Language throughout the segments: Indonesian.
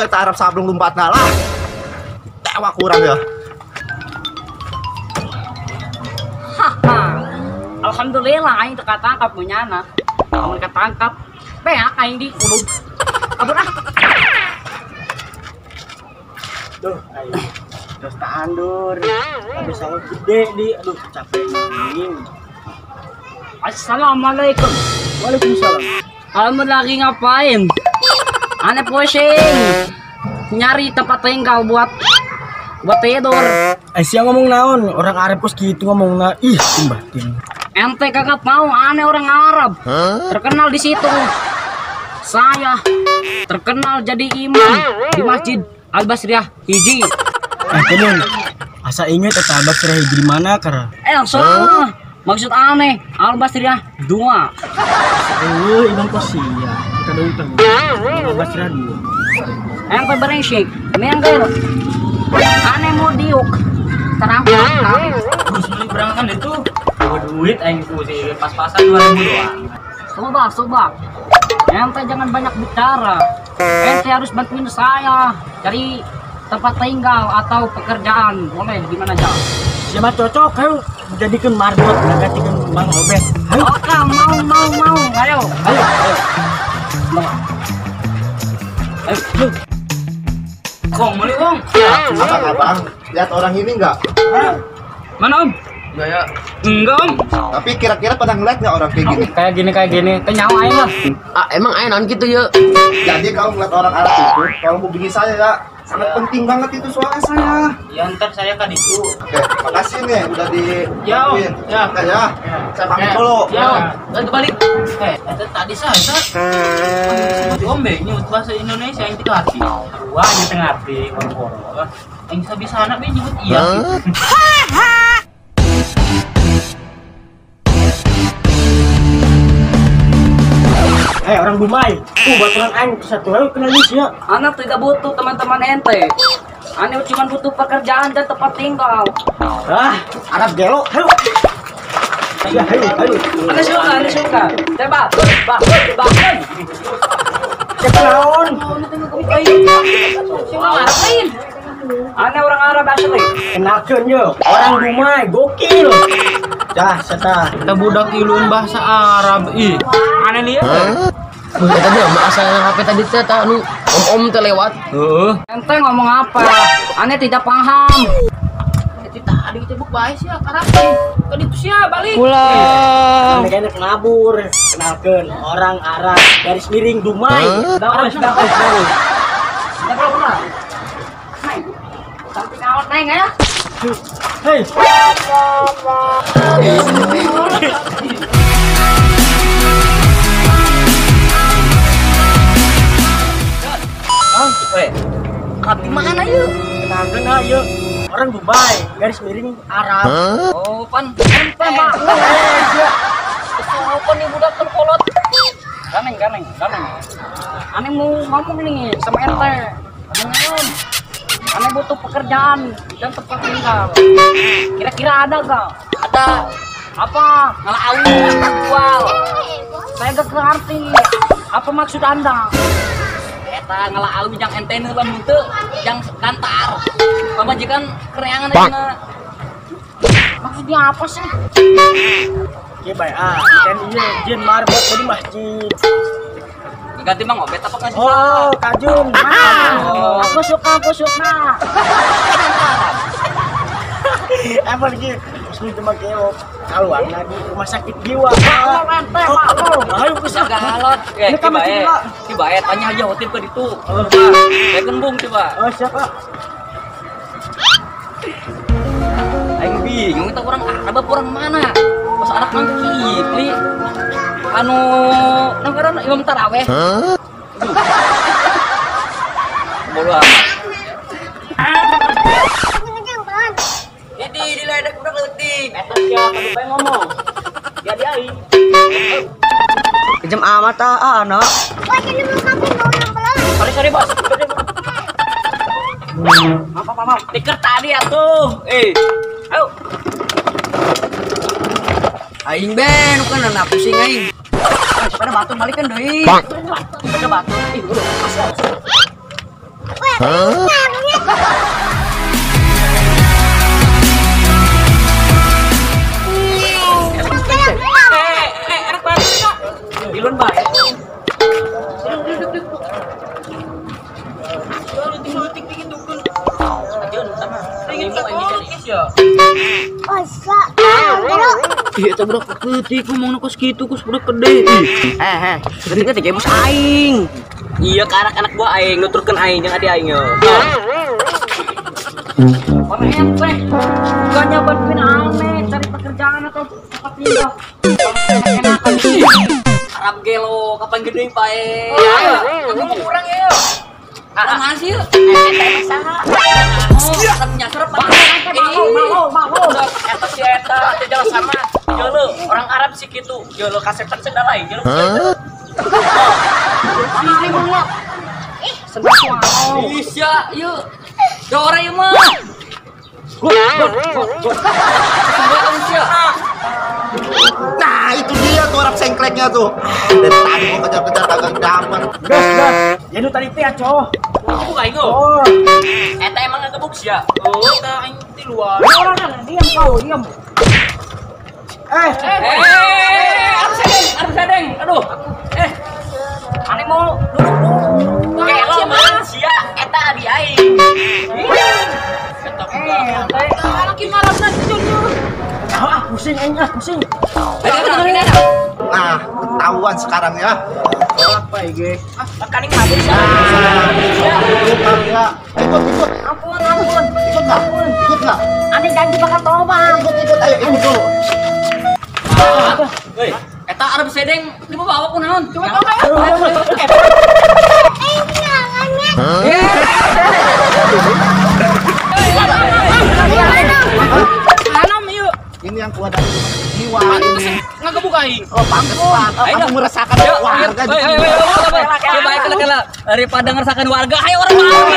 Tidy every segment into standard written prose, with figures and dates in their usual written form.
eta Arab sablung lompatna lah. Tewa kurang ya. Haha. Alhamdulillah aing teu katangkap punyana. Lamun katangkap, beak aing di kulub. Kabur ah. Duh, aing terus tandur. Habis sama gede di aduh capek nih. Assalamualaikum. Waalaikumsalam. Alamun lagi ngapain? Aneh pusing. Nyari tempat tinggal buat tidur. Siang ngomong naon, orang Arab pos gitu ngomong na, ih timbatin. Ente kagak mau, aneh orang Arab. Terkenal di situ. Saya terkenal jadi imam di Masjid Al-Basriyah hiji. Temen, asa inget eta Abah Surah di mana kara? Salah. Maksud aneh, Al-Basriyah 2. Imam pos ya. Kita doang Abah Surah 2. Ente berisik, minggir. Aneh mau diuk. Terang. Terus beli berangkat itu bawa duit aing ku sih pas-pasan 2000 doang. Coba. Ente jangan banyak bicara. Ente harus bantuin saya cari tempat tinggal atau pekerjaan. Boleh di mana aja. Siapa cocok ayo jadikan marbot gantikan Bang Obet. Ayo. Oke, mau. Ayo. Ayo. Kong, beli Kong. Abang, lihat orang ini enggak? Mana Om? Enggak ya. Enggak Om. Tapi kira-kira pernah ngeliat nggak orang kayak gini? Kayak gini. Kenyawa aing lah. Emang ayenan gitu ya. Jadi kalau ngeliat orang Arab itu, kalau hubungi saya ya, sangat penting banget itu suara saya. Ya ntar saya kan itu. Oke, makasih nih udah di Ya, Om. bantuin. Ya. Oke, ya. Saya pamit dulu. Ya Om. Lanjut balik. Itu tadi saya Om nyebut bahasa Indonesia yang tidak hati. Wah, yang tengah hati koro-koro. Yang bisa anak be nyebut iya. Orang Dumai. Baturan aing satu ayo kenal ya. Anak tidak butuh teman-teman ente. Aneh cuma butuh pekerjaan dan tempat tinggal. Arab gelo. Ayo. Ayo. Aneh suka. Coba. Siapa naon? Aneh orang Arab asli. Kenalkeun ye, orang Dumai gokil. Dah, seta. Kita budak ilun bahasa Arab. Ih, aneh lihat. Tadi mah asal HP tadi teh anu om teh lewat. Ente ngomong apa? Aneh tidak paham. Tadi cebuk bae sia karapin. Kan itu sia balik. Pulang. Enak nabur. Kenalkeun orang Arab garis miring Dumai. Dawas. Sampai kawat neng ya. Hei. Tapi mana yuk? Kenalkeun ayo. Orang Dubai garis miring Arab. Oh, pan Pak. Apa nih budak terkolot? Ganeng. Aneh mau ngomong nih sama ente. Aneh butuh pekerjaan dan tempat tinggal. Kira-kira ada gak? Ada. Apa? Ngelawi, jual. Saya gak ngerti. Apa maksud Anda? Eta ngelawi yang ente neulan henteu, yang kantar. Pamajikan kereangan aja. Maksudnya apa sih? Oke baik kan iya jin marbot di masjid. Ganti Mang Obet apa kasih? Oh kajun. Aku suka. Apa lagi? Terus cuma keok. Kaluan lagi rumah sakit jiwa. Ayo bisa Galot. Ini kan masih gila. Coba tanya aja hotel ke ditu. Saya kembung coba. Oh siapa? Aing bingung kita orang Arab orang mana? Pas anak mangkipli. Anu nangkaran Imam Taraweh. Bola. Jadi diledek udah leutik. Eta siapa bae ngomong. Jadi ai. Kejam amat anak. Sorry bos. Maaf. Tiker tadi atuh. Ayo. Aing ben bukan anak pusing aing. Pada batu balikan deui. Pada batu. Ih, udah. Enak banget kak. Dilun baik. Iya, itu budak ketik ngomong kos gitu, kos budak gede. Sebenarnya tiga bos aing. Iya, ke anak-anak gua aing, nuturkeun aing jeung adi aing yo. Orang ente bukannya bantuin Ame cari pekerjaan atau tempat tinggal. Enak-enakan. Arab gelo, kapan gede pae? Aku mau kurang ya. Mana sih? Ente saha? Oh, kan nyasar apa? Mau. Eta si eta, teh jalan sama. Jolo, orang Arab sih gitu. Jolo kasetan sendal lain, jolo. Mana ini mau lihat? Sedang mau. Isya, yuk. Dora yuk mah. Nah, itu dia tuh Arab sengkleknya tuh. Dari tadi mau kejar-kejar kagak dapat. Gas. Jadi tadi teh cow. Aku gak ingo. Oh. Eta emang ngegebuk sih ya. Oh, kita aing di luar. Orang kan diam kau, diam. Arab sedeng. Aduh. Ane mau duduk dulu. Kelo mah sia eta adi aing. Laki malam nanti jujur. Pusing pusing. Nah, ketahuan sekarang ya. Apa ya, Makaning mabuk sih. Ikut ya. Ikut. Ampun. Ikut nggak? Ane janji bakal tobat. Ikut. Ayo ikut dulu. Hei, eta Arab sedeng di bawah aku naon? Coba Anam yuk. Ini yang kuat dari jiwa ini. ngagebuk aing. Oh, pantesan. Kamu merasakan warga di sini. Coba kela daripada ngerasakan warga, ayo orang mau.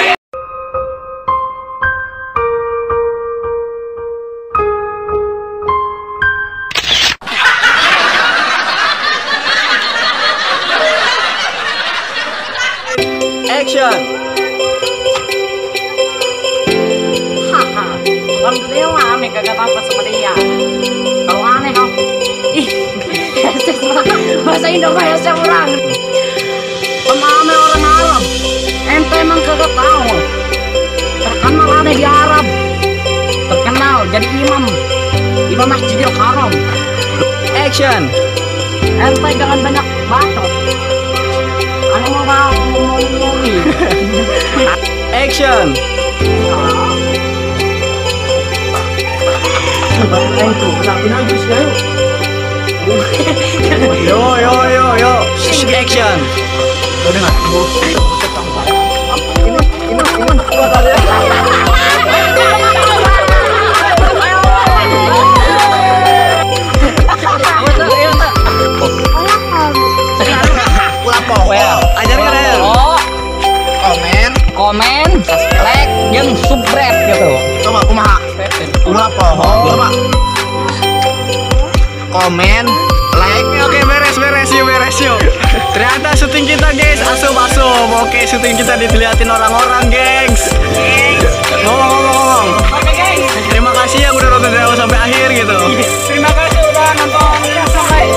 Action. Alhamdulillah Ame kagak apa-apa sama dia. Kalau aneh kau. Ih. Bahasa Indonesia orang. Pemahami orang Arab. Ente emang kagak tahu. Terkenal aneh di Arab. Terkenal jadi imam Masjidil Haram. Action. Ente jangan banyak bacot. Aneh mau ngomong. Action. Yo. Action. Ini kuat kali ya. Pulang pokok. Ajarkan ya. Komen, subscribe, yang subscribe gitu. Coba kumaha. Kumaha pohon. Coba. Komen, like. Oke, beres yuk. Ternyata syuting kita guys, asup. Oke, syuting kita dilihatin orang-orang, gengs. Ngomong. Oke guys, Terima kasih ya udah nonton dari awal sampai akhir gitu. terima kasih udah nonton sampai